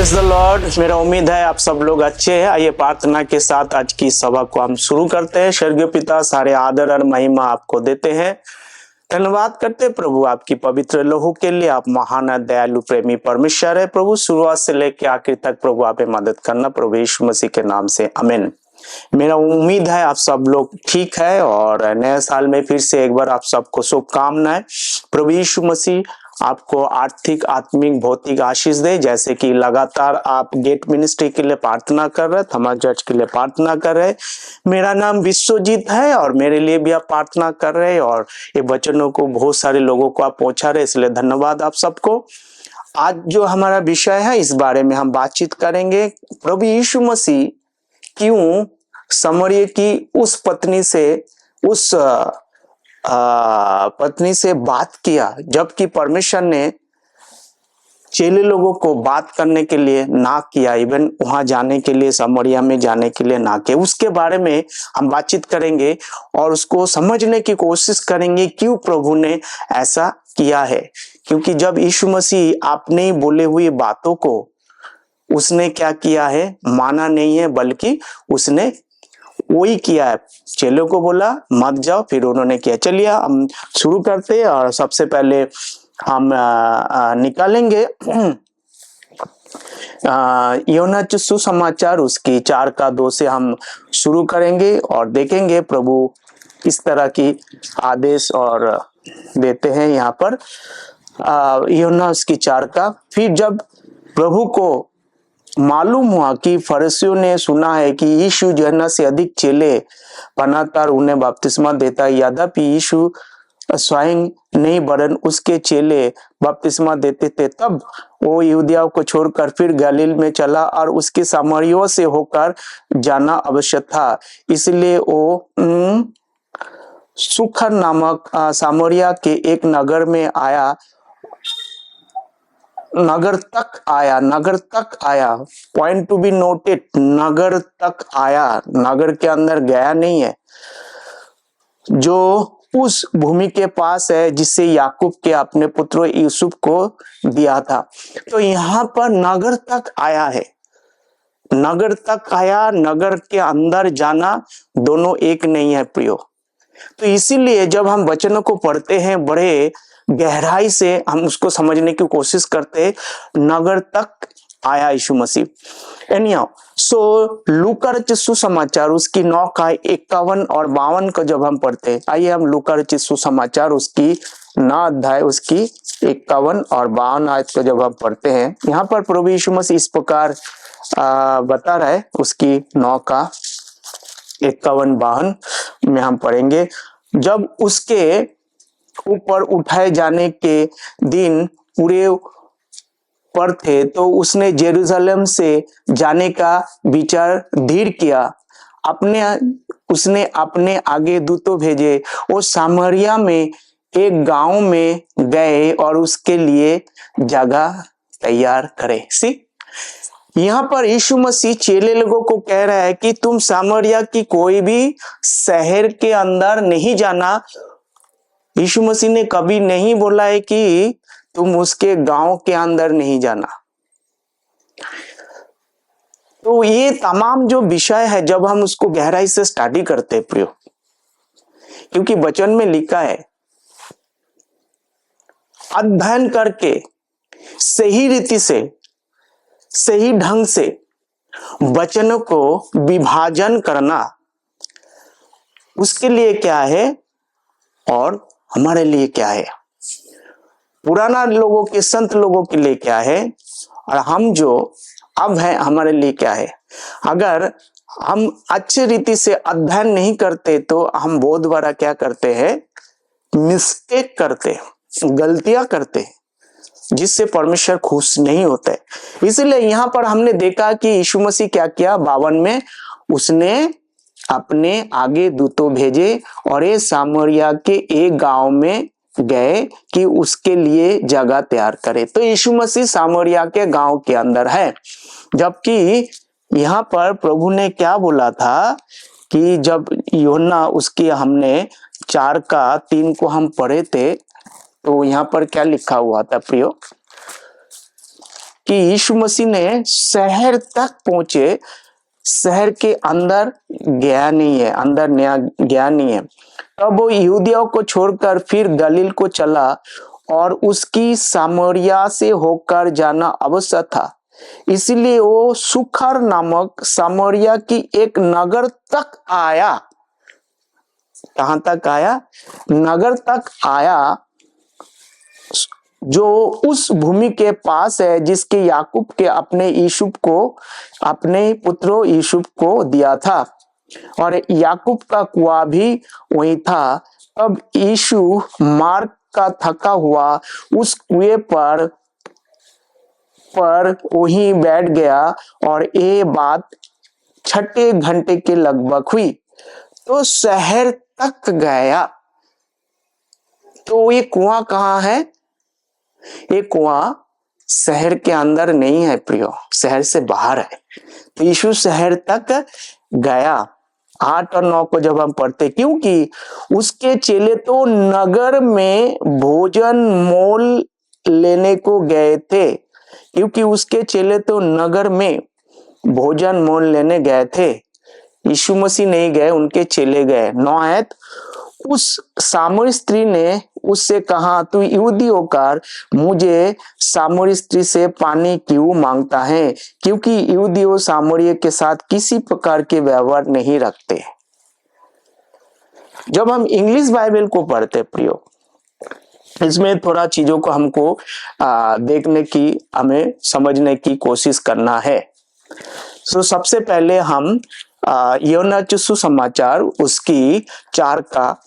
Praise the Lord. मेरा उम्मीद है आप सब लोग अच्छे हैं। आइए प्रार्थना के साथ आज की सभा को हम शुरू करते हैं। स्वर्गीय पिता, सारे आदर और महिमा आपको देते हैं। धन्यवाद करते हैं प्रभु आपकी पवित्र लहू के लिए। आप महान दयालु प्रेमी परमेश्वर है प्रभु। शुरुआत से लेकर आखिर तक प्रभु आप मदद करना प्रभु यीशु मसीह के नाम से आमीन। मेरा उम्मीद है आप सब लोग ठीक है और नए साल में फिर से एक बार आप सबको शुभकामनाएं। प्रभु यीशु मसीह आपको आर्थिक, आत्मिक, भौतिक आशीष दे। जैसे कि लगातार आप गेट मिनिस्ट्री के लिए प्रार्थना कर रहे, थमा चर्च के लिए प्रार्थना कर रहे। मेरा नाम विश्वजीत है और मेरे लिए भी आप प्रार्थना कर रहे और ये वचनों को बहुत सारे लोगों को आप पहुंचा रहे, इसलिए धन्यवाद आप सबको। आज जो हमारा विषय है इस बारे में हम बातचीत करेंगे। प्रभु यीशु मसीह क्यों समरिया की उस पत्नी से बात किया, जबकि परमेश्वर ने चेले लोगों को बात करने के लिए ना किया, इवन वहां जाने के लिए, समरिया में जाने के लिए ना किया। उसके बारे में हम बातचीत करेंगे और उसको समझने की कोशिश करेंगे क्यों प्रभु ने ऐसा किया है। क्योंकि जब यीशु मसीह आपने बोले हुए बातों को उसने क्या किया है, माना नहीं है, बल्कि उसने वही किया है। चेलों को बोला मत जाओ, फिर उन्होंने किया। चलिए हम शुरू करते हैं और सबसे पहले हम निकालेंगे यूहन्ना सुसमाचार उसकी 4:2 से हम शुरू करेंगे और देखेंगे प्रभु किस तरह की आदेश और देते हैं। यहाँ पर यूहन्ना उसकी 4 फिर जब प्रभु को मालूम हुआ कि फरीसियों ने सुना है कि यीशु यूहन्ना से अधिक चेले बनाता और उन्हें बपतिस्मा देता है, यद्यपि यीशु स्वयं नहीं वरन उसके चेले बपतिस्मा देते थे, तब वो यहूदिया को छोड़कर फिर गलील में चला और उसके सामरियों से होकर जाना आवश्यक था। इसलिए वो सुखर नामक सामरिया के एक नगर तक आया। पॉइंट टू बी नोटेड, नगर तक आया, नगर के अंदर गया नहीं है, जो उस भूमि के पास है जिसे याकूब के अपने पुत्र यूसुफ को दिया था। तो यहाँ पर नगर तक आया है, नगर तक आया। नगर के अंदर जाना दोनों एक नहीं है प्रियो। तो इसीलिए जब हम वचनों को पढ़ते हैं बड़े गहराई से हम उसको समझने की कोशिश करते हैं। नगर तक आया यीशु मसीह। एनीहाउ, सो लूका रचित सुसमाचार उसकी 9:51 और 52 को जब हम पढ़ते हैं, आइए हम लूका रचित सुसमाचार उसकी 9 अध्याय उसकी 51 और 52 आयत को जब हम पढ़ते हैं, यहाँ पर प्रभु यीशु मसीह इस प्रकार बता रहा है। उसकी 9:51-52 में हम पढ़ेंगे। जब उसके ऊपर उठाए जाने के दिन पूरे पर थे तो उसने जेरूशलेम से जाने का विचार दृढ़ किया। उसने अपने आगे दूतों भेजे, वो सामरिया में एक गांव में गए और उसके लिए जगह तैयार करे। यहाँ पर यीशु मसीह चेले लोगों को कह रहा है कि तुम सामरिया की कोई भी शहर के अंदर नहीं जाना। यीशु मसीह ने कभी नहीं बोला है कि तुम उसके गांव के अंदर नहीं जाना। तो ये तमाम जो विषय है जब हम उसको गहराई से स्टडी करते हैं प्रियो, क्योंकि वचन में लिखा है अध्ययन करके सही रीति से, सही ढंग से वचनों को विभाजन करना, उसके लिए क्या है और हमारे लिए क्या है, पुराना लोगों के, संत लोगों के लिए क्या है और हम जो अब हैं हमारे लिए क्या है। अगर हम अच्छी रीति से अध्ययन नहीं करते तो हम बहुत बार क्या करते हैं, मिस्टेक करते, गलतियां करते, जिससे परमेश्वर खुश नहीं होते। इसलिए यहाँ पर हमने देखा कि यीशु मसीह क्या किया। 52 में उसने अपने आगे दूतों भेजे और ये सामरिया के एक गांव में गए कि उसके लिए जगह तैयार करे। तो यीशु मसीह सामरिया के गांव के अंदर है, जबकि यहाँ पर प्रभु ने क्या बोला था कि जब यूहन्ना उसकी हमने 4:3 को हम पढ़े थे, तो यहाँ पर क्या लिखा हुआ था प्रियो, कि यीशु मसीह ने शहर तक पहुंचे, शहर के अंदर गया नहीं है, अंदर गया नहीं है। तब वो यहूदियों को छोड़कर फिर गलील को चला और उसकी सामरिया से होकर जाना आवश्यक था। इसलिए वो सुखर नामक सामरिया की एक नगर तक आया। कहां तक आया? नगर तक आया, जो उस भूमि के पास है जिसके याकूब के अपने यूसुफ को, अपने पुत्रों यूसुफ को दिया था, और याकूब का कुआं भी वही था। अब यीशु मार्ग का थका हुआ उस कुएं पर वहीं बैठ गया, और ये बात छठे घंटे के लगभग हुई तो शहर तक गया। तो ये कुआं कहाँ है? ये कुआं शहर के अंदर नहीं है प्रियो, शहर से बाहर है। तो यीशु शहर तक गया। 8 और 9 को जब हम पढ़ते, क्योंकि उसके चेले तो नगर में भोजन मोल लेने को गए थे, क्योंकि उसके चेले तो नगर में भोजन मोल लेने गए थे। यीशु मसीह नहीं गए, उनके चेले गए। 9 आयत, उस सामरी स्त्री ने उससे कहा, तू यहूदी होकर मुझे सामरी स्त्री से पानी क्यों मांगता है? क्योंकि यहूदी सामरिया के साथ किसी प्रकार के व्यवहार नहीं रखते। जब हम इंग्लिश बाइबल को पढ़ते प्रियो, इसमें थोड़ा चीजों को हमको देखने की, हमें समझने की कोशिश करना है। तो सबसे पहले हम यूहन्ना सुसमाचार उसकी 4 का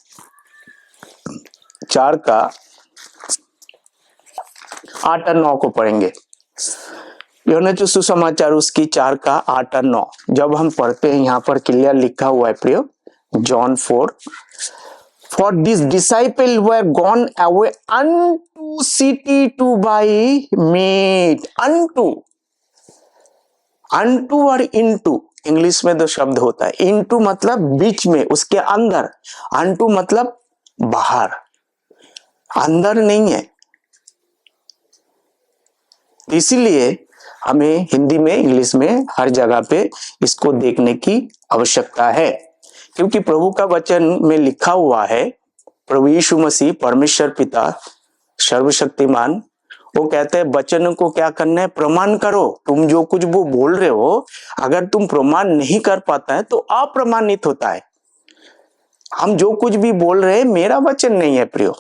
8 और 9 को पढ़ेंगे। यूहन्ना सुसमाचार उसकी 4 का 8 और 9 जब हम पढ़ते हैं, यहाँ पर क्लियर लिखा हुआ है प्रियो, John 4, For these disciples were gone away unto city to buy meat. Unto और into इंग्लिश में दो शब्द होता है। into मतलब बीच में, उसके अंदर। unto मतलब बाहर, अंदर नहीं है। इसीलिए हमें हिंदी में, इंग्लिश में, हर जगह पे इसको देखने की आवश्यकता है, क्योंकि प्रभु का वचन में लिखा हुआ है, प्रभु यीशु मसीह परमेश्वर पिता सर्वशक्तिमान, वो कहते हैं वचन को क्या करना है? प्रमाण करो। तुम जो कुछ वो बोल रहे हो, अगर तुम प्रमाण नहीं कर पाता है तो अप्रमाणित होता है। हम जो कुछ भी बोल रहे हैं मेरा वचन नहीं है प्रियो,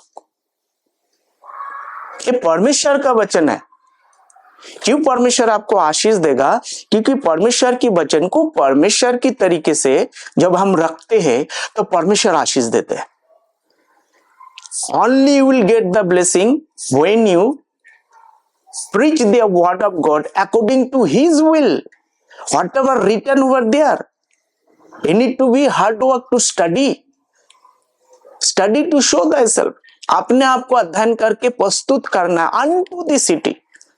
ये परमेश्वर का वचन है। क्यों परमेश्वर आपको आशीष देगा? क्योंकि परमेश्वर की वचन को परमेश्वर की तरीके से जब हम रखते हैं तो परमेश्वर आशीष देते हैं। Only you will get the blessing when you preach the word of God according to His will. Whatever written over there, you need to be hard work to study to show thyself. अपने आप को अध्ययन करके प्रस्तुत करना है। Unto the city,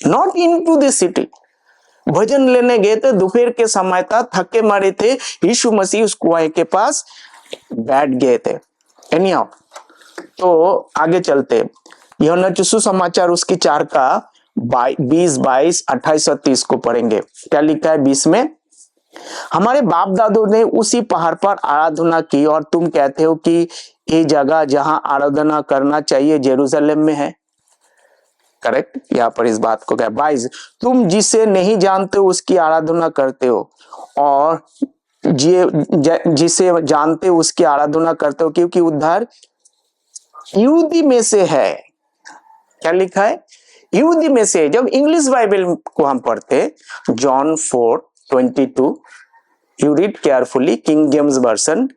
not into the city. भजन लेने गए थे, दोपहर के समय था, थके मारे थे, यीशु मसीह उस कुएं के पास बैठ गए थे। Anyhow, तो आगे चलते, यूहन्ना सुसमाचार उसकी 4 का 20, 22, 28 और 30 को पढ़ेंगे। क्या लिखा है 20 में? हमारे बाप दादों ने उसी पहाड़ पर आराधना की, और तुम कहते हो कि ये जगह जहां आराधना करना चाहिए जेरूशलेम में है। करेक्ट, यहाँ पर इस बात को क्या? 22, तुम जिसे नहीं जानते हो उसकी आराधना करते हो, और जिसे जानते हो उसकी आराधना करते हो, क्योंकि उद्धार यहूदी में से है। क्या लिखा है? यहूदी में से। जब इंग्लिश बाइबल को हम पढ़ते, John 4:22, you read carefully, king James version,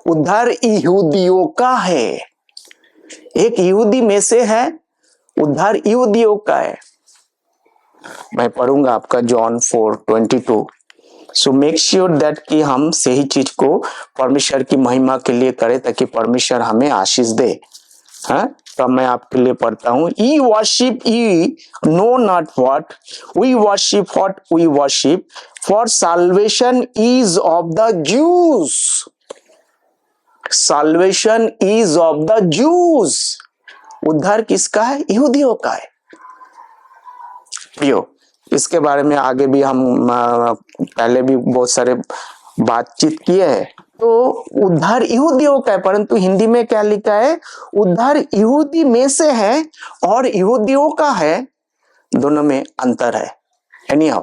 उद्धार यहूदियों का है। एक यहूदी में से है, उद्धार यहूदियों का है। मैं पढ़ूंगा आपका John 4:22। So make sure that कि हम सही चीज को परमेश्वर की महिमा के लिए करें, ताकि परमेश्वर हमें आशीष दे। हाँ, तो मैं आपके लिए पढ़ता हूँ। Ye worship ye know not what we worship, what we worship, for salvation is of the Jews. Salvation is of the Jews. उद्धार किसका है? यहूदियों का है। इसके बारे में आगे भी हम पहले भी बहुत सारे बातचीत किए हैं। तो उद्धार यहूदियों का है, परंतु हिंदी में क्या लिखा है, उद्धार यहूदी में से है और यहूदियों का है, दोनों में अंतर है। एनीहाउ,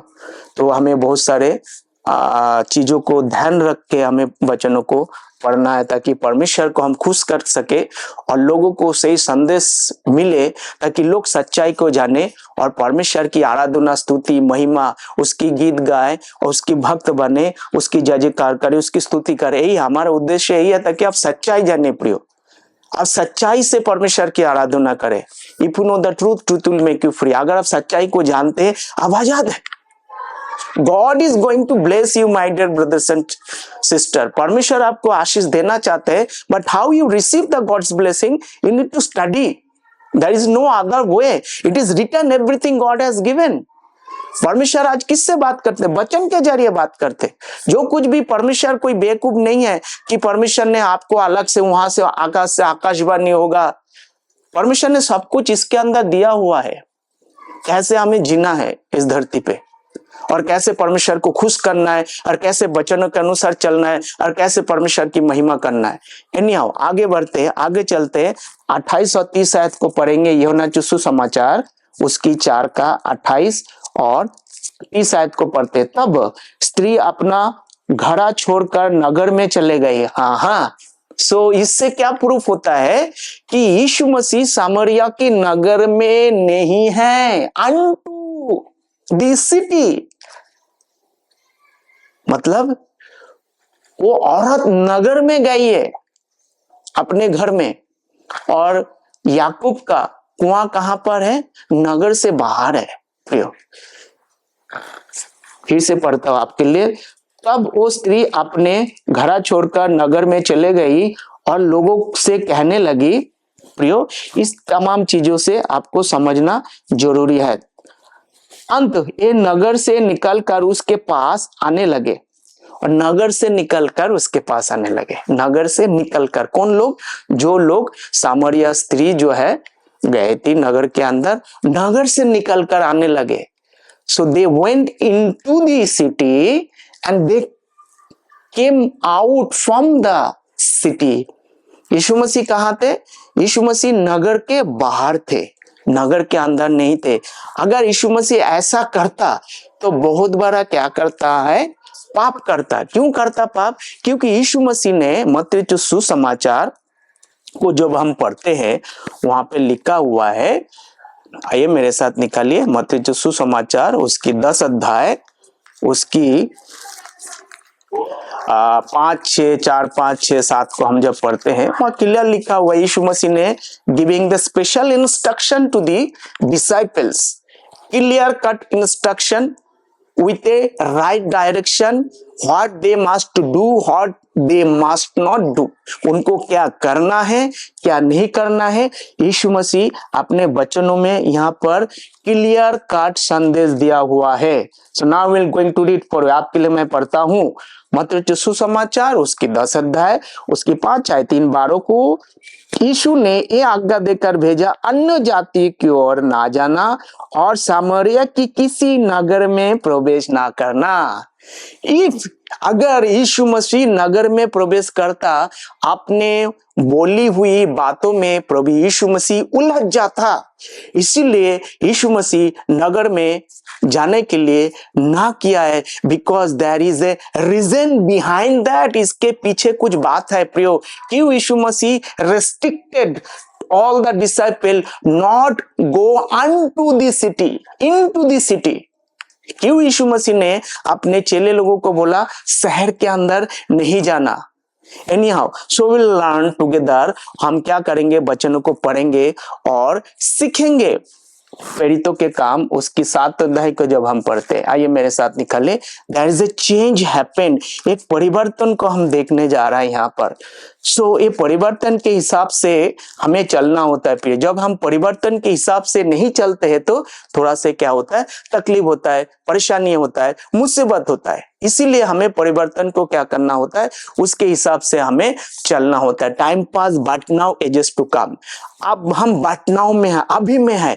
तो हमें बहुत सारे चीजों को ध्यान रख के हमें वचनों को पढ़ना है, ताकि परमेश्वर को हम खुश कर सके और लोगों को सही संदेश मिले, ताकि लोग सच्चाई को जाने और परमेश्वर की आराधना, स्तुति, महिमा, उसकी गीत गाए और उसकी भक्त बने, उसकी जय जयकार करे, उसकी स्तुति करे। यही हमारा उद्देश्य यही है, ताकि आप सच्चाई जाने प्रियो, आप सच्चाई से परमेश्वर की आराधना करें। If you know the truth, truth will make you free. अगर आप सच्चाई को जानते हैं, आप आजाद है। God is going to bless you, my dear brothers and sister. परमेश्वर आपको आशीष देना चाहते हैं, but how you receive the God's blessing, you need to study. There is no other way. It is written, everything God has given. परमेश्वर आज किससे बात करते? वचन के जरिए बात करते। जो कुछ भी, परमेश्वर कोई बेवकूफ नहीं है कि परमेश्वर ने आपको अलग से वहां से आकाशवाणी होगा। परमेश्वर ने सब कुछ इसके अंदर दिया हुआ है, कैसे हमें जीना है इस धरती पे, और कैसे परमेश्वर को खुश करना है, और कैसे वचनों के अनुसार चलना है, और कैसे परमेश्वर की महिमा करना है। एनीहाउ, आगे बढ़ते हैं, आगे चलते हैं। 28 और 30 आयत को पढ़ेंगे, यूहन्ना सुसमाचार उसकी 4 का 28 और 30 आयत को पढ़ते। तब स्त्री अपना घड़ा छोड़कर नगर में चले गए। हाँ, सो इससे क्या प्रूफ होता है कि यीशु मसीह सामरिया के नगर में नहीं है, अनटू द सिटी। मतलब वो औरत नगर में गई है, अपने घर में, और याकूब का कुआं कहां पर है? नगर से बाहर है। प्रियो, फिर से पढ़ता हूं आपके लिए। तब वो स्त्री अपने घड़ा छोड़कर नगर में चले गई और लोगों से कहने लगी। प्रियो, इस तमाम चीजों से आपको समझना जरूरी है। अंत ये नगर से निकलकर उसके पास आने लगे, और नगर से निकलकर उसके पास आने लगे। नगर से निकलकर कौन लोग? जो लोग, सामरिया स्त्री जो है गए थी नगर के अंदर, नगर से निकलकर आने लगे। So they went into the city and they came out from the city. यीशु मसीह कहां थे? यीशु मसीह नगर के बाहर थे, नगर के अंदर नहीं थे। अगर यीशु मसीह ऐसा करता तो बहुत बड़ा क्या करता है? पाप करता। क्यों करता पाप? क्योंकि यीशु मसीह ने मत्ती सुसमाचार को जब हम पढ़ते हैं, वहां पे लिखा हुआ है, आइए मेरे साथ निकालिए, मत्ती सुसमाचार उसकी 10 अध्याय उसकी 5, 6, 4, 5, 6, 7 को हम जब पढ़ते हैं, वहां क्लियर लिखा हुआ यीशु मसीह ने giving the special instruction to the disciples, clear cut instruction with a right direction, what they must do, what they must not do, उनको क्या करना है, क्या नहीं करना है। यीशु मसीह अपने वचनों में यहाँ पर क्लियर कट संदेश दिया हुआ है। So now we will going to read for, आपके लिए मैं पढ़ता हूँ मत्ती सुसमाचार उसकी 10 अध्याय उसकी 5 आयत 3 12 को। यीशु ने ये आज्ञा देकर भेजा, अन्य जाति की ओर ना जाना और सामरिया की किसी नगर में प्रवेश ना करना। इफ अगर यीशु मसीह नगर में प्रवेश करता, अपने बोली हुई बातों में प्रभु यीशु मसीह उलझ जाता। इसीलिए यीशु मसीह नगर में जाने के लिए ना किया है, because there is a reason behind that. इसके पीछे कुछ बात है प्रियो। क्यों Yeshu Masih restricted all the disciple not go unto the city, into the city? क्यों यीशु मसीह ने अपने चेले लोगों को बोला शहर के अंदर नहीं जाना? Anyhow, so we'll learn together। हम क्या करेंगे? वचनों को पढ़ेंगे और सीखेंगे। प्रेरितों के काम उसकी 7 अध्याय को जब हम पढ़ते हैं, आइए मेरे साथ निकाले। There is a change happened, एक परिवर्तन को हम देखने जा रहे हैं यहाँ पर। सो ये परिवर्तन के हिसाब से हमें चलना होता है। फिर जब हम परिवर्तन के हिसाब से नहीं चलते हैं तो थोड़ा से क्या होता है? तकलीफ होता है, परेशानी होता है, मुसीबत होता है। इसीलिए हमें परिवर्तन को क्या करना होता है? उसके हिसाब से हमें चलना होता है। Time past but now ages to come. अब हम बट नाउ में है, अभी में है।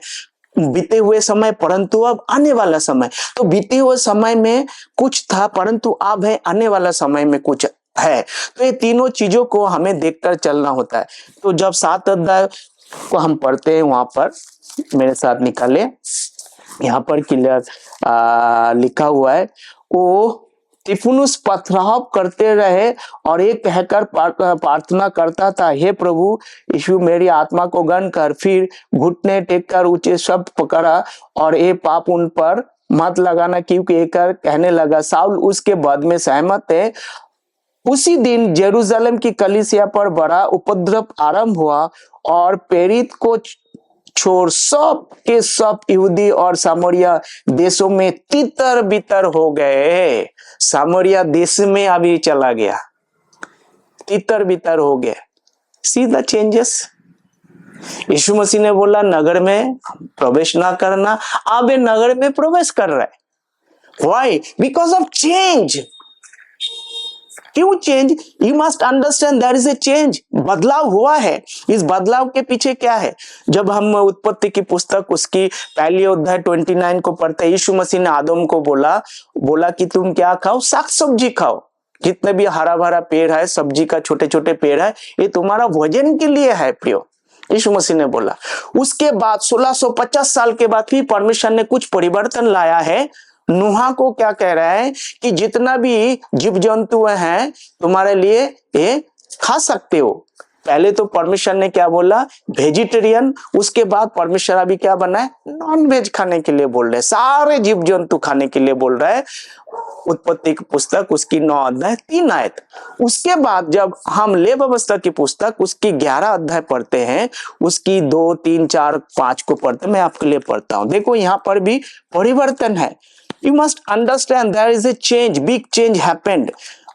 बीते हुए समय परंतु अब आने वाला समय। तो बीते हुए समय में कुछ था परंतु अब है, आने वाला समय में कुछ है। तो ये तीनों चीजों को हमें देखकर चलना होता है। तो जब 7 अध्याय को हम पढ़ते हैं, वहां पर मेरे साथ निकाले, यहाँ पर क्लियर लिखा हुआ है, वो तिफुनुस पथराव करते रहे और एक कहकर प्रार्थना करता था, हे प्रभु यीशु मेरी आत्मा को गन कर। फिर घुटने टेक कर ऊंचे शब्द पकड़ा और ये पाप उन पर मत लगाना, क्योंकि एक कहने लगा, साउल उसके बाद में सहमत है। उसी दिन जेरूशलेम की कलीसिया पर बड़ा उपद्रव आरंभ हुआ और प्रेरित को छोड़ सब के सब यहूदी और सामरिया देशों में तितर बितर हो गए। सामरिया देश में अभी चला गया, तितर बितर हो गए। See the changes. यीशु मसीह ने बोला नगर में प्रवेश ना करना, अब नगर में प्रवेश कर रहा है। व्हाई? Because of change. क्यों change? You must understand there is a change. बदलाव हुआ है। इस बदलाव के पीछे क्या है? जब हम उत्पत्ति की पुस्तक उसकी पहली अध्याय 29 को पढ़ते हैं, यीशु मसीह ने आदम को बोला कि तुम क्या खाओ? साग सब्जी खाओ। जितने भी हरा भरा पेड़ है, सब्जी का छोटे छोटे पेड़ है, ये तुम्हारा भोजन के लिए है प्रियो, यीशु मसीह ने बोला। उसके बाद 1650 साल के बाद फिर परमेश्वर ने कुछ परिवर्तन लाया है। नूहा को क्या कह रहा है कि जितना भी जीव जंतु हैं तुम्हारे लिए ये खा सकते हो। पहले तो परमेश्वर ने क्या बोला? वेजिटेरियन। उसके बाद परमेश्वर अभी क्या बना है? नॉन वेज खाने के लिए बोल रहे हैं, सारे जीव जंतु खाने के लिए बोल रहा है। उत्पत्ति की पुस्तक उसकी 9 अध्याय 3 आयत। उसके बाद जब हम लेव व्यवस्था की पुस्तक उसकी 11 अध्याय पढ़ते हैं, उसकी 2, 3, 4, 5 को पढ़ते हैं, मैं आपके लिए पढ़ता हूं। देखो यहाँ पर भी परिवर्तन है। You must understand there is a change, big change happened.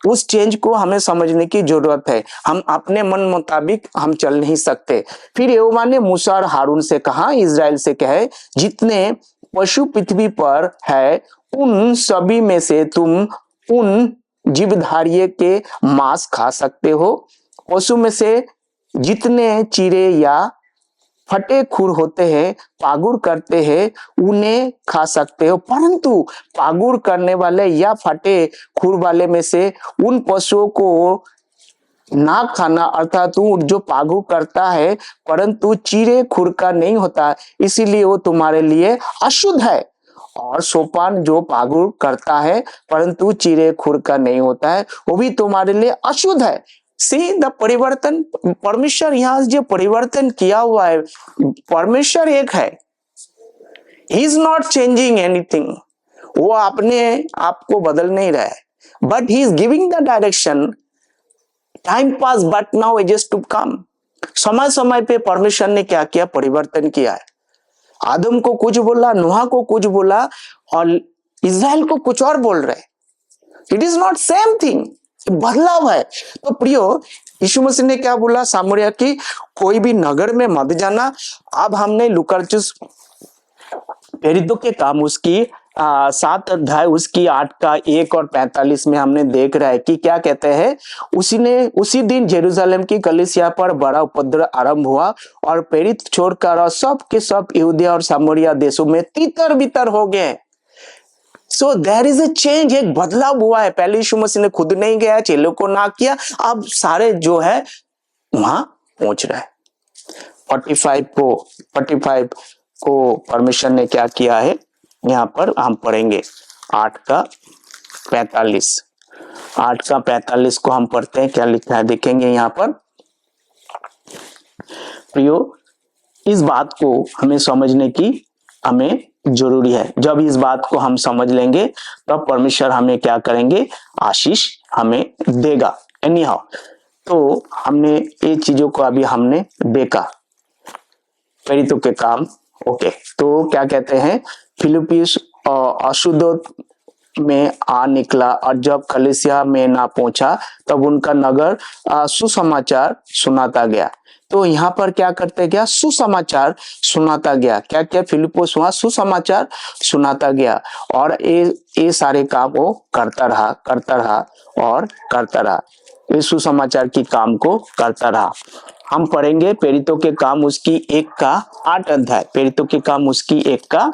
उस चेंज को हमें समझने की जरूरत है। हम अपने मन मुताबिक हम चल नहीं सकते। फिर यहोवा ने मूसा और हारून से कहा, इजराइल से कहे, जितने पशु पृथ्वी पर है उन सभी में से तुम उन जीवधारी के मांस खा सकते हो। पशु में से जितने चिरे या फटे खुर होते हैं, पागुर करते हैं, उन्हें खा सकते हो, परंतु पागुर करने वाले या फटे खुर वाले में से उन पशुओं को ना खाना, अर्थात जो पागुर करता है परंतु चिरे खुर का नहीं होता, इसीलिए वो तुम्हारे लिए अशुद्ध है। और सोपान जो पागुर करता है परंतु चिरे खुर का नहीं होता है, वो भी तुम्हारे लिए अशुद्ध है। सी द परिवर्तन। परमेश्वर यहाँ जो परिवर्तन किया हुआ है, परमेश्वर एक है। He is not changing anything. वो अपने आप को बदल नहीं रहा है, but he is giving the direction. Time past but now ages to come. समय समय पे परमेश्वर ने क्या किया? परिवर्तन किया है। आदम को कुछ बोला, नूहा को कुछ बोला और इस्राएल को कुछ और बोल रहे। It is not same thing. बदलाव है। तो प्रियो, यीशु मसीह ने क्या बोला? सामरिया की कोई भी नगर में मत जाना। अब हमने लुकर्चुस प्रेरितों के काम उसकी 7 अध्याय उसकी 8 का 1 और 45 में हमने देख रहा है कि क्या कहते हैं। उसी दिन जेरूशलेम की कलीसिया पर बड़ा उपद्रव आरंभ हुआ और प्रेरित छोड़कर सब के सब यहूदिया और सामरिया देशों में तितर बितर हो गए। So there is a change. एक बदलाव हुआ है। पहले यीशु मसीह ने खुद नहीं गया, चेलों को ना किया, अब सारे जो है वहां पहुंच रहे हैं। 45 को परमेश्वर ने क्या किया है, यहाँ पर हम पढ़ेंगे 8 का 45 को हम पढ़ते हैं। क्या लिखा है देखेंगे यहाँ पर। प्रियो, इस बात को हमें समझने की हमें जरूरी है। जब इस बात को हम समझ लेंगे तब परमेश्वर हमें क्या करेंगे? आशीष हमें देगा। एनीहाउ, तो हमने ये चीजों को अभी हमने देखा, प्रेरितों के काम। ओके, तो क्या कहते हैं? फिलिप्पियुस अशुद्ध में आ निकला और जब कलीसिया में ना पहुंचा तब उनका नगर सुसमाचार सुनाता गया। तो यहाँ पर क्या करते गया? सुसमाचार सुनाता गया। क्या क्या? फिलिप्पुस वहां सुसमाचार सुनाता गया और ये सारे काम वो करता रहा। ये सुसमाचार की काम को करता रहा। हम पढ़ेंगे प्रेरितों के काम उसकी 1 का 8 अध्याय, प्रेरितों के काम उसकी 1 का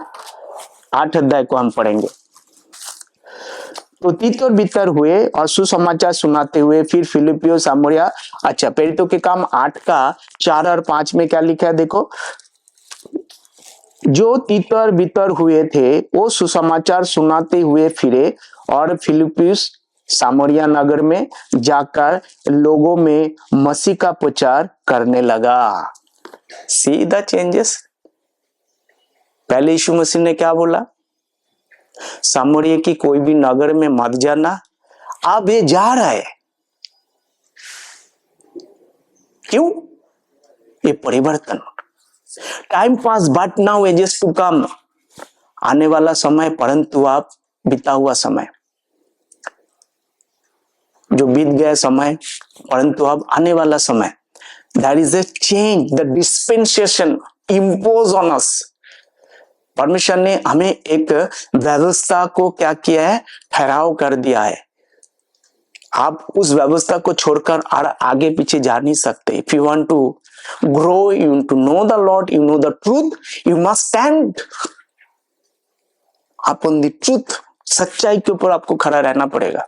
8 अध्याय को हम पढ़ेंगे। तो तीतर बितर हुए और सुसमाचार सुनाते हुए फिर फिलिपियो सामरिया। अच्छा, प्रेरितों के काम 8 का 4 और 5 में क्या लिखा है देखो, जो तीतर बितर हुए थे वो सुसमाचार सुनाते हुए फिरे और फिलिपियुस सामरिया नगर में जाकर लोगों में मसीह का प्रचार करने लगा। See the changes. पहले यीशु मसीह ने क्या बोला, सामरिया की कोई भी नगर में मत जाना। अब ये जा रहा है, क्यों? ये परिवर्तन। Time past but now ages to come. आने वाला समय, परंतु आप बीता हुआ समय, जो बीत गया समय, परंतु अब आने वाला समय। There is a change, the dispensation imposed on us. परमेश्वर ने हमें एक व्यवस्था को क्या किया है, ठहराव कर दिया है। आप उस व्यवस्था को छोड़कर आगे पीछे जा नहीं सकते। If you want to grow, you want to know the Lord, you know the truth, you must stand upon the truth. सच्चाई के ऊपर आपको खड़ा रहना पड़ेगा।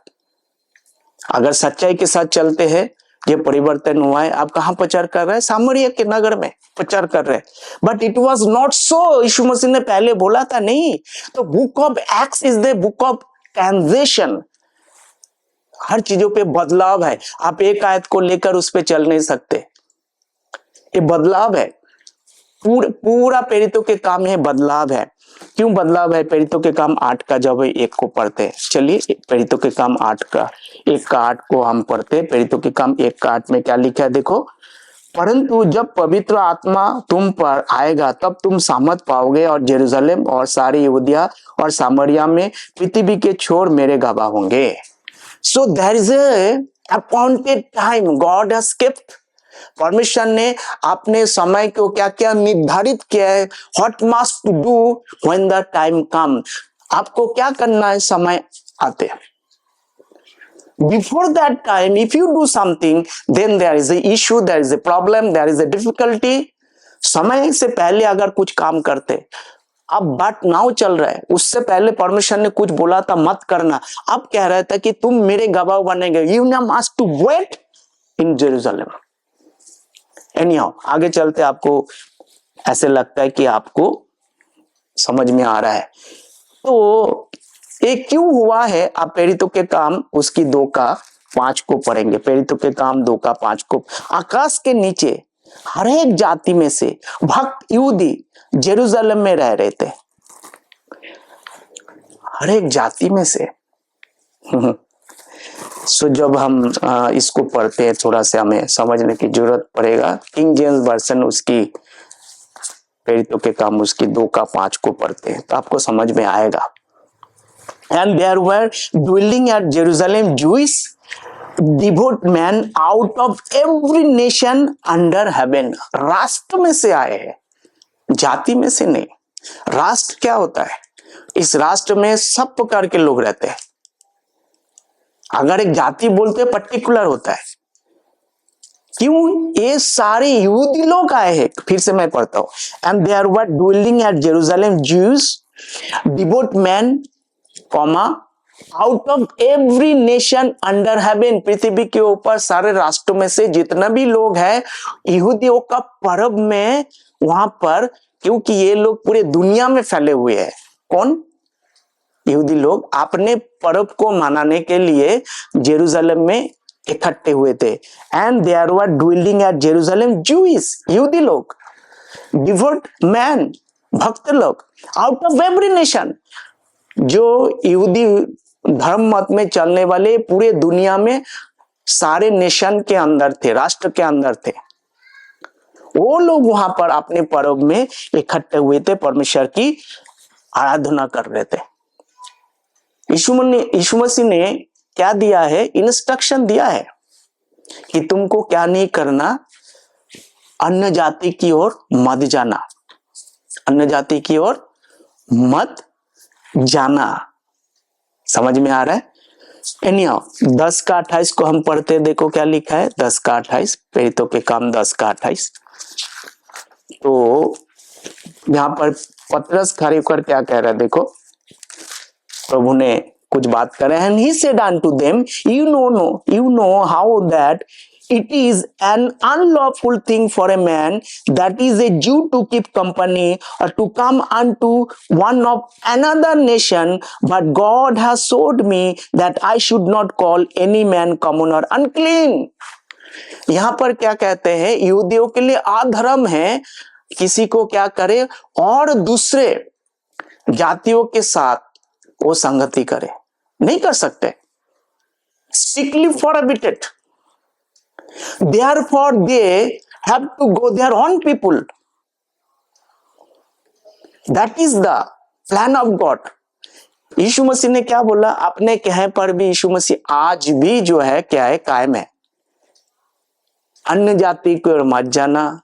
अगर सच्चाई के साथ चलते हैं, ये परिवर्तन हुआ है। आप कहां प्रचार कर रहे हैं? सामरिया के नगर में प्रचार कर रहे हैं। But it was not so. यीशु मसीह ने पहले बोला था नहीं। तो book of Acts is the book of transition. हर चीजों पे बदलाव है। आप एक आयत को लेकर उस पर चल नहीं सकते। ये बदलाव है। पूरा प्रेरितों के काम में बदलाव है। क्यों बदलाव है? प्रेरितों के काम 8 का जब 1 को पढ़ते हैं, चलिए प्रेरितों के काम 8 का 1 का 8 को हम पढ़ते हैं। प्रेरितों के काम 1 का 8 में क्या लिखा है देखो, परंतु जब पवित्र आत्मा तुम पर आएगा तब तुम सामर्थ पाओगे और जेरूशलेम और सारी यहूदिया और सामरिया में पृथ्वी के छोर मेरे गवाह होंगे। So there is a appointed time God has kept. परमेश्वर ने अपने समय को क्या क्या निर्धारित किया है। What must do when the time come. आपको क्या करना है समय आते। Before that time, if you do something, then there is a issue, there is a problem, there is a difficulty. समय से पहले अगर कुछ काम करते, अब बट नाउ चल रहा है, उससे पहले परमेश्वर ने कुछ बोला था मत करना, अब कह रहा था कि तुम मेरे गवाह बनेंगे। You now must to wait in Jerusalem. Anyhow, आगे चलते आपको ऐसे लगता है कि आपको समझ में आ रहा है। तो ये क्यों हुआ है? आप प्रेरितों के काम उसकी 2 का 5 को पढ़ेंगे। प्रेरितों के काम 2 का 5 को। आकाश के नीचे हर एक जाति में से भक्त यहूदी जेरूशलेम में रह रहे थे। हर एक जाति में से। सो जब हम इसको पढ़ते हैं, थोड़ा सा हमें समझने की जरूरत पड़ेगा। किंग जेम्स वर्जन उसकी प्रेरितों के काम उसकी 2 का 5 को पढ़ते हैं तो आपको समझ में आएगा। And there were dwelling at Jerusalem Jewish devout men out of every nation under heaven. राष्ट्र में से आए हैं, जाति में से नहीं। राष्ट्र क्या होता है? इस राष्ट्र में सब प्रकार के लोग रहते हैं। अगर एक जाति बोलते हैं पर्टिकुलर होता है। क्यों? ये सारे यहूदी लोग आए हैं। फिर से मैं पढ़ता हूं। And there were dwelling at Jerusalem Jews devout men comma out of every nation under heaven. पृथ्वी के ऊपर सारे राष्ट्रों में से जितना भी लोग हैं, यहूदियों का पर्व में वहां पर, क्योंकि ये लोग पूरे दुनिया में फैले हुए हैं। कौन? यहूदी लोग अपने पर्व को मनाने के लिए जेरूशलेम में इकट्ठे हुए थे। And there were dwelling at Jerusalem Jewish, यहूदी लोग, डिवोट मैन, भक्त लोग, आउट ऑफ एवरी नेशन, जो यहूदी धर्म मत में चलने वाले पूरे दुनिया में सारे नेशन के अंदर थे, राष्ट्र के अंदर थे। वो लोग वहां पर अपने पर्व में इकट्ठे हुए थे, परमेश्वर की आराधना कर रहे थे। यीशु मसीह ने क्या दिया है? इंस्ट्रक्शन दिया है कि तुमको क्या नहीं करना, अन्य जाति की ओर मत जाना, अन्य जाति की ओर मत जाना। समझ में आ रहा है? एनीहाउ 10 का 28 को हम पढ़ते, देखो क्या लिखा है, 10 का 28, प्रेरितों के काम 10 का 28। तो यहाँ पर पतरस खड़े होकर क्या कह रहा है, देखो प्रभु ने कुछ बात कर रहे हैं। He said unto them, you know how that it is an unlawful thing for a man that is a Jew to keep company or to come unto one of another nation, but God has showed me that I should not call any man common or unclean। यहाँ पर क्या कहते हैं, यहूदियों के लिए अधर्म है किसी को क्या करे और दूसरे जातियों के साथ वो संगति करे, नहीं कर सकते, strictly prohibited। Therefore they have to go their own people। That is the plan of God। यीशु मसीह ने क्या बोला, अपने कहे पर भी यीशु मसीह आज भी जो है क्या है, कायम है। अन्य जाति को और मत जाना,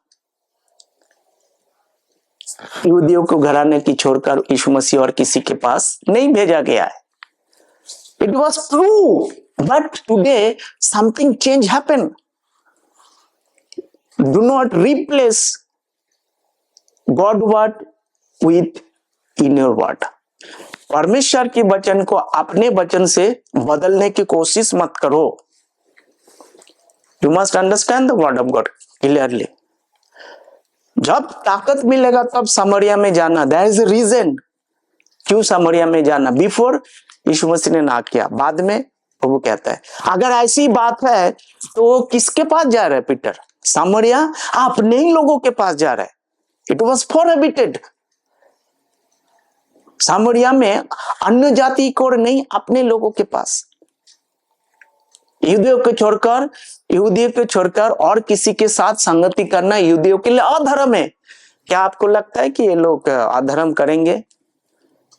यहूदियों को घराने की छोड़कर यीशु मसीह और किसी के पास नहीं भेजा गया है। It was true, but today something change happened। Do not replace God word with in your word। परमेश्वर के वचन को अपने वचन से बदलने की कोशिश मत करो। You must understand the word of God clearly। जब ताकत मिलेगा तब समरिया में जाना, there is a reason क्यों समरिया में जाना। बिफोर यीशु मसीह ने ना किया, बाद में प्रभु कहता है। अगर ऐसी बात है तो किसके पास जा रहा है पीटर, समरिया, अपने ही लोगों के पास जा रहा है। It was prohibited. समरिया में अन्य जाति को नहीं, अपने लोगों के पास। यहूदियों को छोड़कर और किसी के साथ संगति करना यहूदियों के लिए अधर्म है। क्या आपको लगता है कि ये लोग अधर्म करेंगे,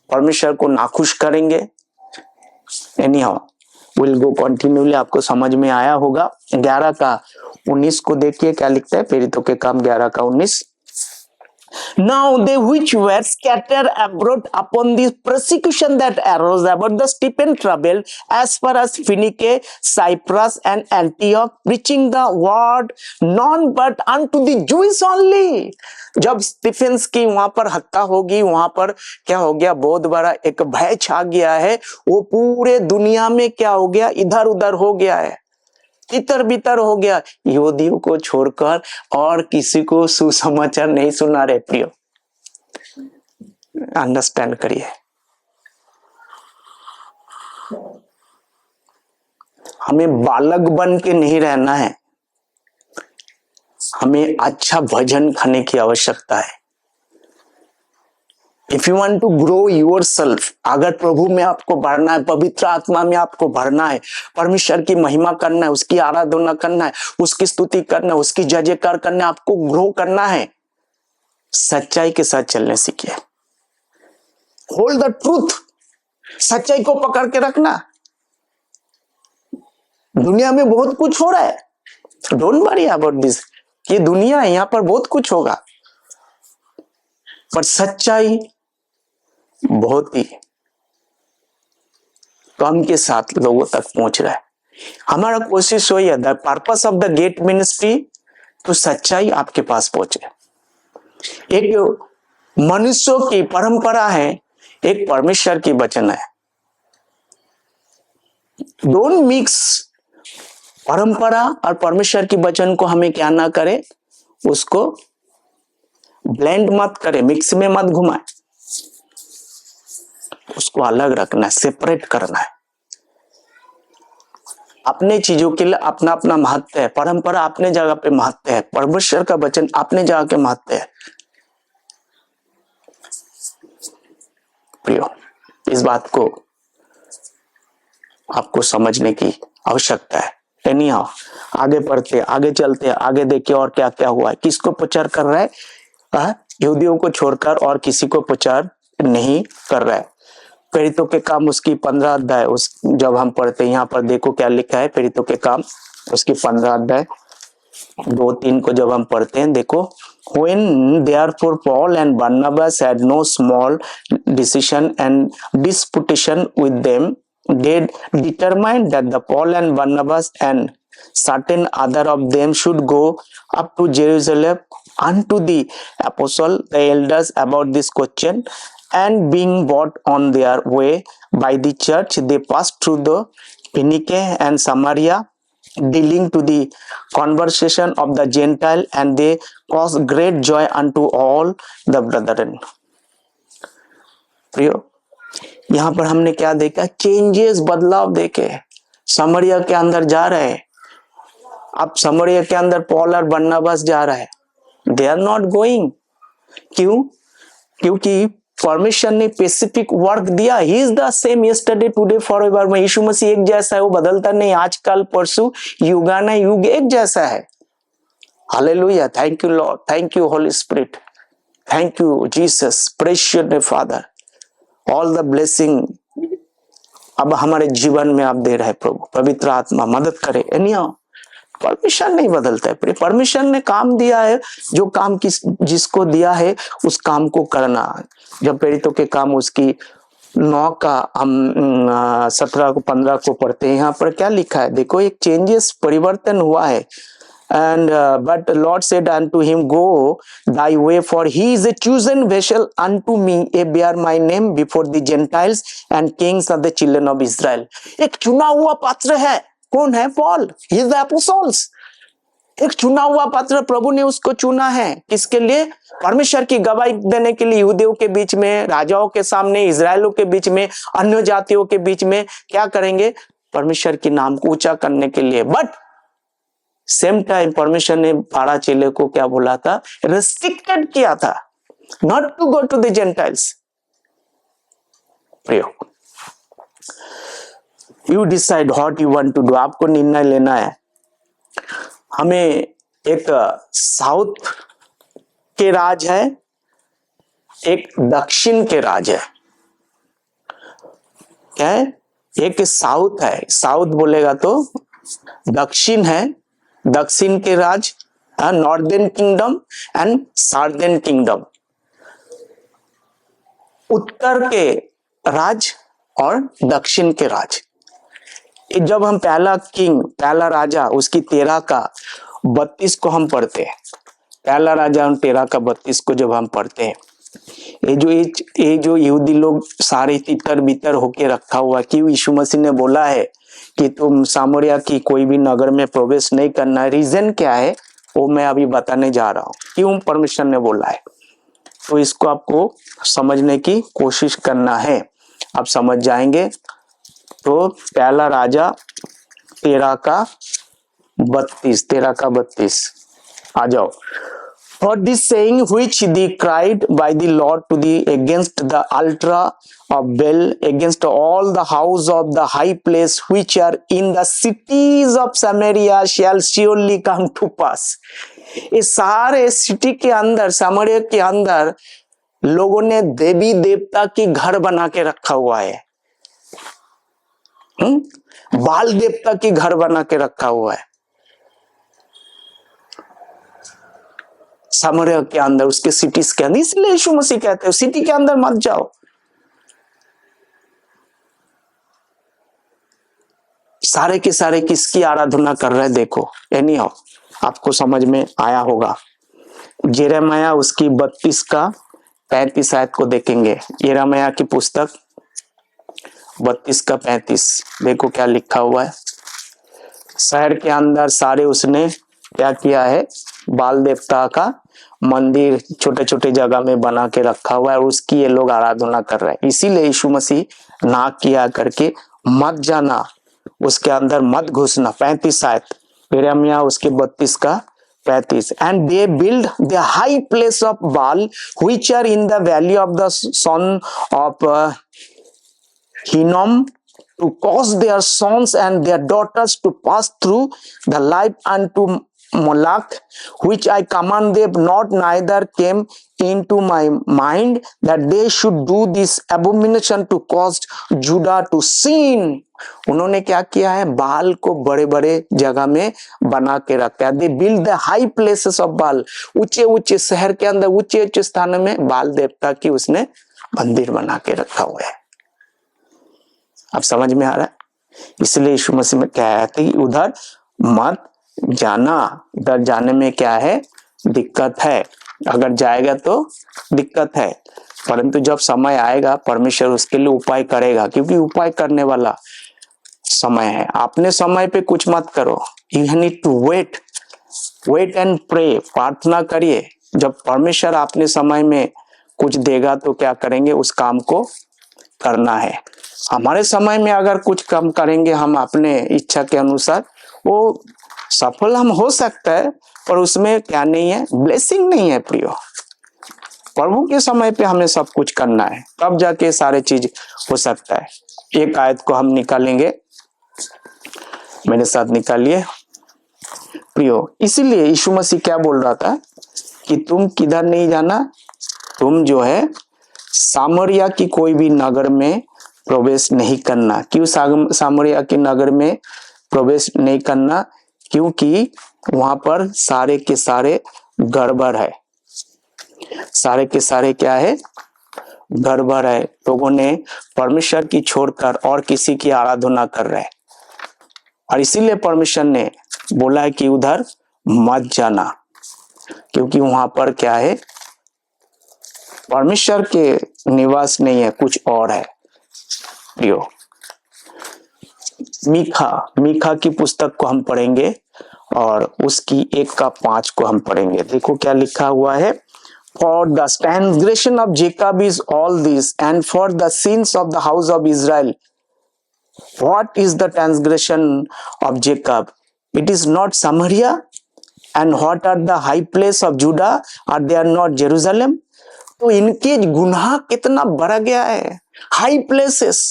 परमेश्वर को नाखुश करेंगे? एनीहाउ विल गो कंटिन्यूली, आपको समझ में आया होगा। 11 का 19 को देखिए क्या लिखता है, प्रेरितों के काम 11 का 19। Now they which were scattered abroad upon the persecution that arose about the Stephen trouble as far as Phoenicia, Cyprus and Antioch, preaching the word none but unto the Jews only। जब Stephen's की वहां पर हत्या होगी, वहां पर क्या हो गया, बहुत बड़ा एक भय छा गया है। वो पूरे दुनिया में क्या हो गया, इधर उधर हो गया है, तितर बितर हो गया। यहूदियों को छोड़कर और किसी को सुसमाचार नहीं सुना रहे। प्रियो अंडरस्टैंड करिए, हमें बालक बन के नहीं रहना है, हमें अच्छा भजन खाने की आवश्यकता है। If you want to grow yourself, अगर प्रभु में आपको बढ़ना है, पवित्र आत्मा में आपको बढ़ना है, परमेश्वर की महिमा करना है, उसकी आराधना करना है, उसकी स्तुति करना है, उसकी जय जयकार करना है, आपको ग्रो करना है, सच्चाई के साथ चलने सीखिए। होल्ड द ट्रूथ, सच्चाई को पकड़ के रखना। दुनिया में बहुत कुछ हो रहा है, डोंट वरी अबाउट दिस। ये दुनिया है, यहां पर बहुत कुछ होगा, पर सच्चाई बहुत ही कम के साथ लोगों तक पहुंच रहा है। हमारा कोशिश वही है, the purpose of the gate ministry, तो सच्चाई आपके पास पहुंचे। एक मनुष्यों की परंपरा है, एक परमेश्वर की वचन है। डोंट मिक्स परंपरा और परमेश्वर की वचन को हमें क्या ना करे, उसको ब्लेंड मत करे, मिक्स में मत घुमाए, उसको अलग रखना है, सेपरेट करना है। अपने चीजों के लिए अपना अपना महत्व है, परंपरा अपने जगह पे महत्व है, परमेश्वर का वचन अपने जगह के महत्व है। प्रियो, इस बात को आपको समझने की आवश्यकता है। एनीहाउ आगे पढ़ते, आगे चलते, आगे देखिए और क्या क्या हुआ है। किसको प्रचार कर रहा है? यहूदियों को छोड़कर और किसी को प्रचार नहीं कर रहा है। प्रेरितों के काम उसकी 15 अध्याय, उस जब हम पढ़ते हैं, यहाँ पर देखो क्या लिखा है, प्रेरितों के काम उसकी 15 अध्याय 2-3 को जब हम पढ़ते हैं, देखो, when therefore Paul and Barnabas had no small decision and disputation with them, they determined that the Paul and Barnabas and certain other of them should go up to Jerusalem unto the apostle, the elders, about this question, and being brought on their way by the church, they passed through the Phoenicia and Samaria, dealing to the conversation of the Gentile, and they caused great joy unto all the brethren. प्रियो, यहाँ पर हमने क्या देखा? Changes, बदलाव देखे। समरिया के अंदर जा रहे, अब समरिया के अंदर पॉल और बरनबास जा रहा है। They are not going. क्यों? क्योंकि परमेश्वर ने स्पेसिफिक वर्क दिया। He is the same yesterday today forever में। यीशु मसीह एक जैसा है, वो बदलता नहीं। आज कल परसों युगाना युग एक जैसा है। Hallelujah. Thank you Lord, thank you Holi spirit, thank you Jesus, precious father. All the blessing अब हमारे जीवन में आप दे रहे प्रभु। पवित्र आत्मा मदद करे। परमिशन नहीं बदलता है। परमिशन ने काम दिया है, जो काम जिसको दिया है उस काम को करना। जब प्रेरितों के काम उसकी 9 का हम 17 को 15 को पढ़ते हैं, यहाँ पर क्या लिखा है देखो, एक चेंजेस, परिवर्तन हुआ है। And but the Lord said unto him, Go thy way, for he is a chosen vessel unto me, a bear my name before the Gentiles and kings of the children of Israel. एक चुना हुआ पात्र है। कौन है? Paul. He is the apostles. एक चुना हुआ पात्र, प्रभु ने उसको चुना है। किसके लिए? परमेश्वर की गवाही देने के लिए, यहूदियों के बीच में, राजाओं के सामने, इजराइलों के बीच में, अन्य जातियों के बीच में। क्या करेंगे? परमेश्वर के नाम को ऊंचा करने के लिए। बट सेम टाइम परमेश्वर ने 12 चेले को क्या बोला था? रेस्ट्रिक्टेड किया था, not to go to the gentiles. प्रियो, you decide what you want to do. आपको निर्णय लेना है। हमें एक साउथ के राज है, एक दक्षिण के राज है। क्या है? एक साउथ है, साउथ बोलेगा तो दक्षिण है, दक्षिण के राज, northern kingdom and southern kingdom. उत्तर के राज और दक्षिण के राज। जब हम पहला राजा उसकी 13 का 32 को हम पढ़ते हैं, पहला राजा 13 का 32 को जब हम पढ़ते हैं, ये जो यहूदी लोग सारे तितर बितर होके रखा हुआ, कि यीशु मसीह ने बोला है कि तुम सामरिया की कोई भी नगर में प्रवेश नहीं करना है। रीजन क्या है वो मैं अभी बताने जा रहा हूँ, क्यों परमेश्वर ने बोला है। तो इसको आपको समझने की कोशिश करना है, आप समझ जाएंगे। तो पहला राजा 13 का 32 आ जाओ। For this saying which they cried by the Lord to the against the altar of Baal, against all the house of the high place which are in the cities of Samaria shall surely come to pass. ये सारे city के अंदर, सामरिया के अंदर लोगों ने देवी देवता की घर बना के रखा हुआ है। बाल देवता की घर बना के रखा हुआ है सामरिया के अंदर, उसके सिटीज के अंदर। इसलिए यीशु मसीह कहते हैं सिटी के अंदर मत जाओ। सारे के सारे किसकी आराधना कर रहे हैं देखो। एनी हाउ आपको समझ में आया होगा। यिर्मयाह उसकी 32 का 35 आयत को देखेंगे। यिर्मयाह की पुस्तक 32 का 35 देखो क्या लिखा हुआ है। शहर के अंदर सारे उसने क्या किया है? बाल देवता का मंदिर छोटे छोटे जगह में बना के रखा हुआ है, और उसकी ये लोग आराधना कर रहे हैं। इसीलिए यीशु मसीह ना किया करके मत जाना, उसके अंदर मत घुसना। 35 आयत यिर्मयाह उसके 32 का 35। And they build the high place of Baal which are in the valley of the son of Hinnom to cause their sons and their daughters to pass through the life unto Moloch, which I command them not, neither came into my mind that they should do this abomination to cause Judah to sin. उन्होंने क्या किया है? बाल को बड़े बड़े जगह में बना के रखा है। They build the high places of Baal, ऊंचे ऊंचे शहर के अंदर ऊंचे ऊंचे स्थानों में बाल देवता की उसने मंदिर बना के रखा हुआ है। अब समझ में आ रहा है? इसलिए यीशु मसीह में क्या है कि उधर मत जाना, इधर जाने में क्या है, दिक्कत है। अगर जाएगा तो दिक्कत है, परंतु जब समय आएगा परमेश्वर उसके लिए उपाय करेगा, क्योंकि उपाय करने वाला समय है। आपने समय पे कुछ मत करो, you need to wait and pray, प्रार्थना करिए। जब परमेश्वर अपने समय में कुछ देगा तो क्या करेंगे, उस काम को करना है। हमारे समय में अगर कुछ कम करेंगे हम अपने इच्छा के अनुसार, वो सफल हम हो सकता है, पर उसमें क्या नहीं है, ब्लेसिंग नहीं है प्रियो। प्रभु के समय पे हमें सब कुछ करना है, तब जाके सारे चीज हो सकता है। एक आयत को हम निकालेंगे, मेरे साथ निकालिए प्रियो। इसीलिए यीशु मसीह क्या बोल रहा था कि तुम किधर नहीं जाना, तुम जो है सामरिया की कोई भी नगर में प्रवेश नहीं करना। क्यों सामरिया के नगर में प्रवेश नहीं करना? क्योंकि वहां पर सारे के सारे गड़बड़ है, सारे के सारे क्या है, गड़बड़ है। लोगों ने परमेश्वर की छोड़कर और किसी की आराधना कर रहे हैं, और इसीलिए परमेश्वर ने बोला है कि उधर मत जाना, क्योंकि वहां पर क्या है, परमेश्वर के निवास नहीं है, कुछ और है। प्रियो, मीखा की पुस्तक को हम पढ़ेंगे और उसकी 1:5 को हम पढ़ेंगे। देखो क्या लिखा हुआ है, For the transgression of Jacob is all this, and for the sins of the house of Israel. What is the transgression of Jacob? It is not Samaria. And what are the high place of Judah? Are they not Jerusalem? तो इनके गुनाह कितना बढ़ गया है। High places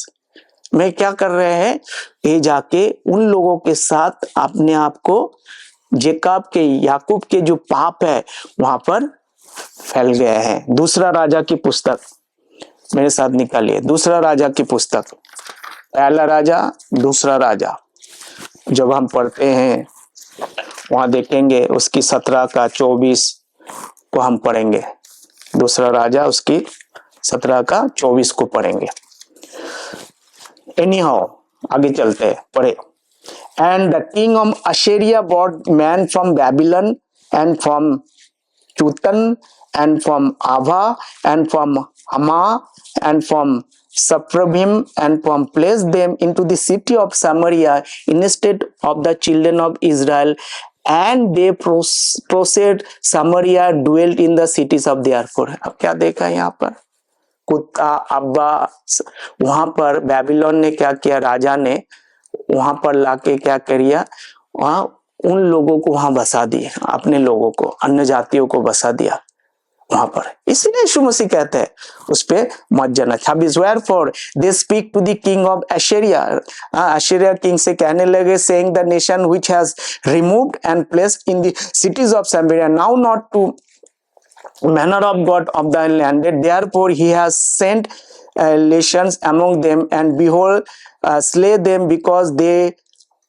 में क्या कर रहे हैं, ये जाके उन लोगों के साथ अपने आप को, जेकब के, याकूब के जो पाप है वहां पर फैल गए हैं। दूसरा राजा की पुस्तक मेरे साथ निकालिए, दूसरा राजा की पुस्तक, पहला राजा दूसरा राजा जब हम पढ़ते हैं वहां देखेंगे उसकी 17 का 24 को हम पढ़ेंगे। दूसरा राजा उसकी 17 का 24 को पढ़ेंगे। एनीहाउ आगे चलते हैं, पढ़े। And the king of Assyria brought men from Babylon and from Chutan and from Ava and from Hama and from Sepharvaim and from placed them into the city of Samaria instead of the children of Israel, and they proceeded Samaria dwelt in the cities of their core। अब क्या देखा यहाँ पर, कुत्ता अब्बा, वहां पर Babylon ने क्या किया, राजा ने वहां पर लाके क्या किया, वहां उन लोगों को वहां बसा दिए, अपने लोगों को, अन्य जातियों को बसा दिया वहां पर। इसलिए यीशु मसीह कहते हैं उस पे मत जाना। 26 Wherefore they speak to the king of Assyria, Assyria king से कहने लगे, saying the nation which has removed and placed in the cities of Samaria now not to manner of God of the land, therefore he has sent legions among them, and behold slay them because they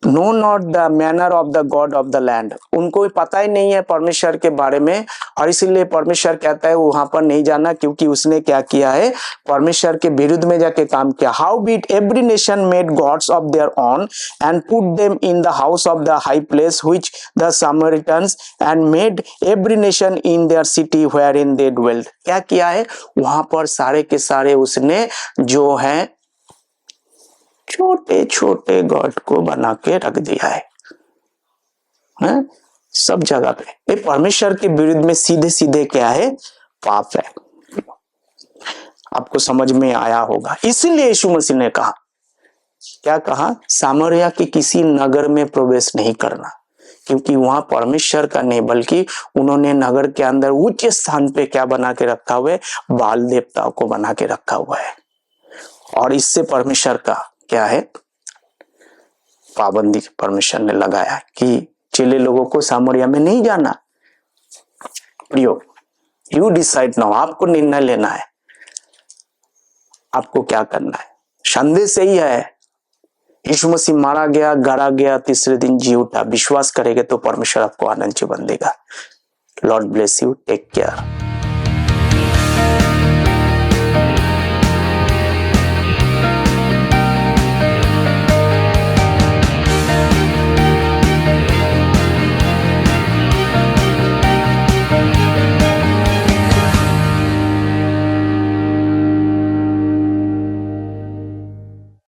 know not the manner of the God of the land. उनको पता ही नहीं है परमेश्वर के बारे में, और इसीलिए परमेश्वर कहता है वहां पर नहीं जाना, क्योंकि उसने क्या किया है, परमेश्वर के विरुद्ध में जाके काम किया। Howbeit every nation made gods of their own and put them in the house of the high place which the Samaritans and made every nation in their city wherein they dwelled. क्या किया है वहां पर, सारे के सारे उसने जो है छोटे छोटे गॉड को बना के रख दिया है सब जगह पे। ये परमेश्वर के विरुद्ध में सीधे सीधे क्या है, पाप है। आपको समझ में आया होगा। इसीलिए यीशु मसीह ने कहा, क्या कहा, सामरिया के किसी नगर में प्रवेश नहीं करना, क्योंकि वहां परमेश्वर का नहीं, बल्कि उन्होंने नगर के अंदर उच्च स्थान पे क्या बना के रखा हुआ है, बाल देवताओं को बना के रखा हुआ है। और इससे परमेश्वर का क्या है, पाबंदी परमेश्वर ने लगाया कि चेले लोगों को सामरिया में नहीं जाना। प्रियो, यू डिसाइड नाउ, आपको निर्णय लेना है, आपको क्या करना है। संदेश यही है, यीशु मसीह मारा गया, गड़ा गया, तीसरे दिन जी उठा। विश्वास करेंगे तो परमेश्वर आपको आनंद जीवन देगा। Lord bless you, take care.